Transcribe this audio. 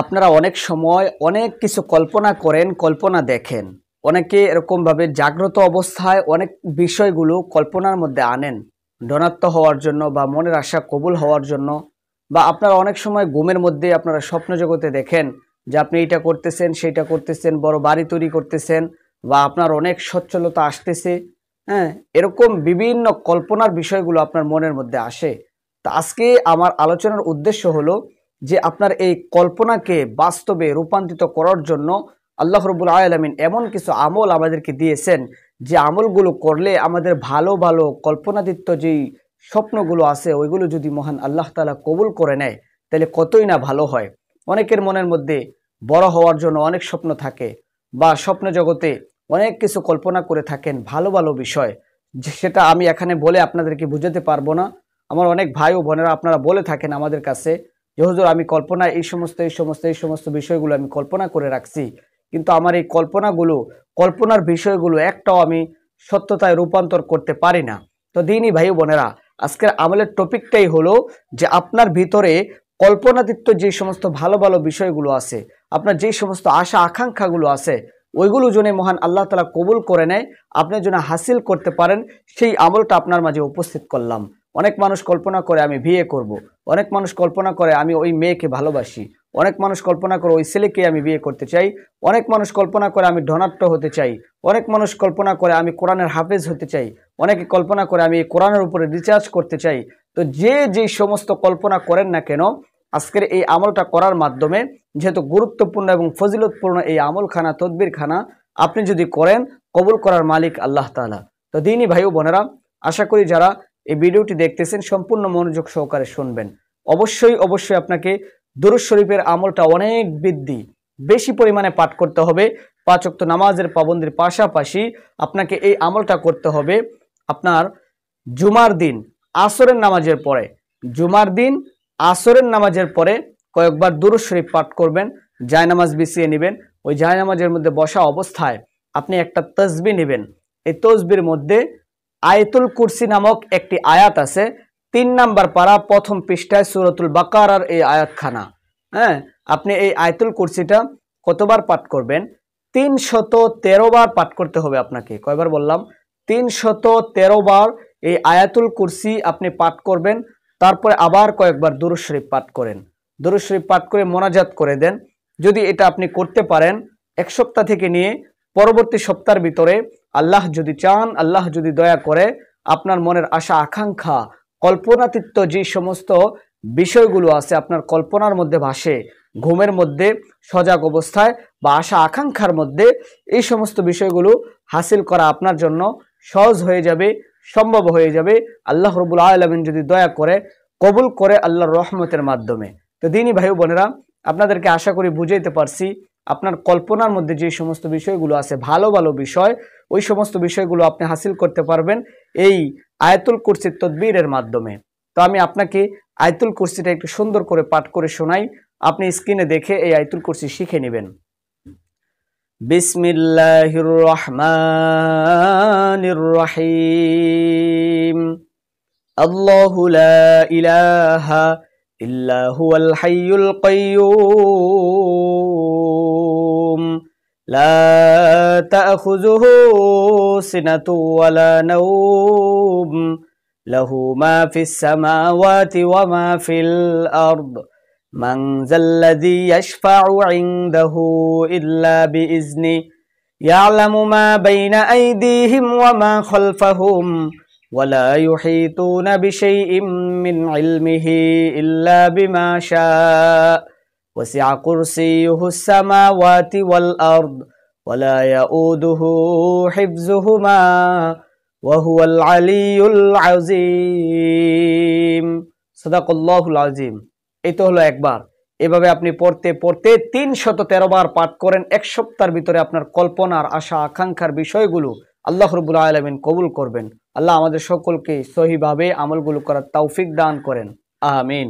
আপনারা অনেক সময় অনেক কিছু কল্পনা করেন, কল্পনা দেখেন। অনেকে এরকমভাবে জাগ্রত অবস্থায় অনেক বিষয়গুলো কল্পনার মধ্যে আনেন ধনাত্ম হওয়ার জন্য বা মনের আশা কবুল হওয়ার জন্য। বা আপনারা অনেক সময় ঘুমের মধ্যে আপনারা স্বপ্ন জগতে দেখেন যে আপনি এইটা করতেছেন, সেইটা করতেছেন, বড় বাড়ি তৈরি করতেছেন, বা আপনার অনেক সচ্ছলতা আসতেছে। হ্যাঁ, এরকম বিভিন্ন কল্পনার বিষয়গুলো আপনার মনের মধ্যে আসে। তো আজকে আমার আলোচনার উদ্দেশ্য হলো যে আপনার এই কল্পনাকে বাস্তবে রূপান্তরিত করার জন্য আল্লাহ রাব্বুল আলামিন এমন কিছু আমল আমাদেরকে দিয়েছেন, যে আমলগুলো করলে আমাদের ভালো ভালো কল্পনাতীত যেই স্বপ্নগুলো আছে ওইগুলো যদি মহান আল্লাহ তাআলা কবুল করে নেয় তাহলে কতই না ভালো হয়। অনেকের মনের মধ্যে বড় হওয়ার জন্য অনেক স্বপ্ন থাকে, বা স্বপ্ন জগতে অনেক কিছু কল্পনা করে থাকেন ভালো ভালো বিষয়, সেটা আমি এখানে বলে আপনাদেরকে বুঝাতে পারবো না। আমার অনেক ভাই ও বোনেরা আপনারা বলে থাকেন আমাদের কাছে যে হুজুর, আমি কল্পনা এই সমস্ত বিষয়গুলো আমি কল্পনা করে রাখছি, কিন্তু আমার এই কল্পনার বিষয়গুলো একটাও আমি সত্যতায় রূপান্তর করতে পারি না। তো দিনই ভাই বোনেরা, আজকের আমলের টপিকটাই হলো যে আপনার ভিতরে কল্পনাতীত যে সমস্ত ভালো ভালো বিষয়গুলো আছে, আপনার যে সমস্ত আশা আকাঙ্ক্ষাগুলো আছে, ওইগুলো যেন মহান আল্লাহ তাআলা কবুল করে নেয়, আপনি যেন হাসিল করতে পারেন, সেই আমলটা আপনার মাঝে উপস্থিত করলাম। অনেক মানুষ কল্পনা করে আমি বিয়ে করব, অনেক মানুষ কল্পনা করে আমি ওই মেয়েকে ভালোবাসি, অনেক মানুষ কল্পনা করে ওই ছেলেকে আমি বিয়ে করতে চাই, অনেক মানুষ কল্পনা করে আমি ধনাঢ্য হতে চাই, অনেক মানুষ কল্পনা করে আমি কোরআনের হাফেজ হতে চাই, অনেকে কল্পনা করে আমি এই কোরআনের উপরে রিচার্জ করতে চাই। তো যে সমস্ত কল্পনা করেন না কেন, আজকের এই আমলটা করার মাধ্যমে, যেহেতু গুরুত্বপূর্ণ এবং ফজিলতপূর্ণ এই আমলখানা তদবিরখানা আপনি যদি করেন, কবুল করার মালিক আল্লাহ তাআলা। তো দিনই ভাই ও বোনেরা, আশা করি যারা এই ভিডিওটি দেখতেছেন সম্পূর্ণ মনোযোগ সহকারে শুনবেন। অবশ্যই আপনাকে দুরূদ শরীফের আমলটা অনেক বেশি পরিমাণে পাঠ করতে হবে। 5 ওয়াক্ত নামাজের পাবন্দির পাশাপাশি আপনাকে এই আমলটা করতে হবে আপনার জুমার দিন আসরের নামাজের পরে। জুমার দিন আসরের নামাজের পরে কয়েকবার দুরূদ শরীফ পাঠ করবেন, জায়নামাজ বিছিয়ে নেবেন। ওই জায়নামাজের মধ্যে বসা অবস্থায় আপনি একটা তাসবিহ নেবেন। এই তাসবিহর মধ্যে আয়াতুল কুরসি নামক একটি আয়াত আছে, 3 নাম্বার পারা, প্রথম পৃষ্ঠায় সূরাতুল বাকারার এই আয়াতখানা। হ্যাঁ, আপনি এই আয়াতুল কুরসিটা কতবার পাঠ করবেন? 313 বার পাঠ করতে হবে আপনাকে। কয়বার বললাম? 313 বার এই আয়াতুল কুরসি আপনি পাঠ করবেন। তারপরে আবার কয়েকবার দুরূদ শরীফ পাঠ করেন। দুরূদ শরীফ পাঠ করে মোনাজাত করে দেন। যদি এটা আপনি করতে পারেন, 1 সপ্তাহ থেকে নিয়ে পরবর্তী সপ্তাহের ভিতরে আল্লাহ যদি চান, আল্লাহ যদি দয়া করে, আপনার মনের আশা আকাঙ্ক্ষা কল্পনাতীত যে সমস্ত বিষয়গুলো আছে আপনার কল্পনার মধ্যে ভাসে, ঘুমের মধ্যে সজাগ অবস্থায় বা আশা আকাঙ্ক্ষার মধ্যে, এই সমস্ত বিষয়গুলো হাসিল করা আপনার জন্য সহজ হয়ে যাবে, সম্ভব হয়ে যাবে আল্লাহ রাব্বুল আলামিন যদি দয়া করে কবুল করে আল্লাহর রহমতের মাধ্যমে। তো দিনী ভাই বোনেরা, আপনাদেরকে আশা করি বুঝাইতে পারছি। আপনার কল্পনার মধ্যে যে সমস্ত বিষয়গুলো আছে ভালো ভালো বিষয়, ওই সমস্ত বিষয়গুলো আপনি হাসিল করতে পারবেন এই আয়াতুল কুরসির তদবিরের মাধ্যমে। তো আমি আপনাকে আয়াতুল কুরসিটা একটু সুন্দর করে পাঠ করে শোনাই, আপনি স্ক্রিনে দেখে এই আয়াতুল কুরসি শিখে নেবেন। বিসমিল্লাহির রহমানির রহিম। আল্লাহু লা ইলাহা ইল্লা হুয়াল হাইয়ুল কাইয়্যুম লা তাখুযুহু সিনাতুন ওয়ালা নাওম লাহু মা ফিস সামাওয়াতি ওয়া মা ফিল আরদ মান যাল্লাযী ইয়াশফা'ু 'ইনদাহু ইল্লা বিইজনিহি ইয়া'লামু মা বাইনা আইদিহিম ওয়া মা খালফাহুম ولا يحيطون بشيء من علمه إلا بما شاء وسع كرسيه السماوات والأرض ولا يؤوده حفظهما وهو العلي العظيم صدق الله العظيم। এই তো হলো একবার। এভাবে আপনি পড়তে পড়তে 313 বার পাঠ করেন, 1 সপ্তাহের ভিতরে আপনার কল্পনার আশা আকাঙ্ক্ষার বিষয়গুলো আল্লাহ রাব্বুল আলামিন কবুল করবেন। আল্লাহ আমাদের সকলকে সহিভাবে আমলগুলো করার তৌফিক দান করেন। আমিন।